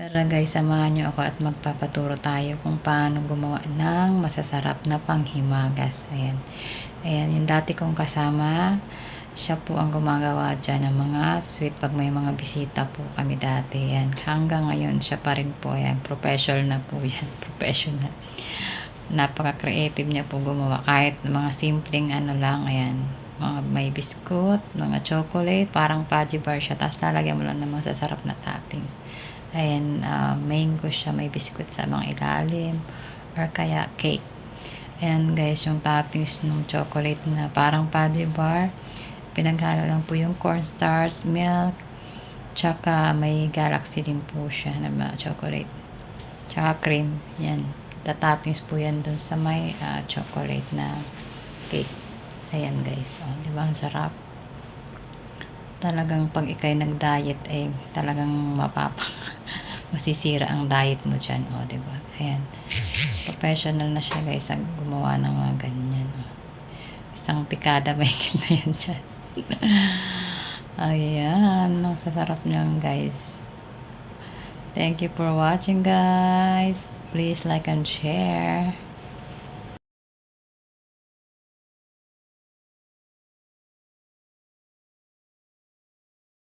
Tara guys, samahan nyo ako at magpapaturo tayo kung paano gumawa ng masasarap na panghimagas. Ayan. Ayan, yung dati kong kasama, siya po ang gumagawa dyan ng mga sweet pag may mga bisita po kami dati. Ayan. Hanggang ngayon, siya pa rin po. Ayan, professional na po yan. Professional. Napaka-creative niya po gumawa. Kahit mga simpleng ano lang, ayan. Mga may biscuit, mga chocolate, parang fudgy bar siya. Tapos lalagyan mo lang ng masasarap na toppings. Ayan, mango siya, may biscuit sa mga ilalim or kaya cake. Ayan guys, yung toppings ng chocolate na parang fudgy bar, pinaghalo lang po yung cornstarch, milk, tsaka may galaxy din po siya na chocolate, tsaka cream. Yan, toppings po yan dun sa may chocolate na cake. Ayan guys, oh, diba ang sarap. Talagang pag ikay nag-diet ay talagang masisira ang diet mo dyan, o, diba? Ayan. Professional na siya, guys, ang gumawa ng mga ganyan. Isang pikada may na yan dyan. Ayan. Ang sasarap niyan, guys. Thank you for watching, guys. Please like and share.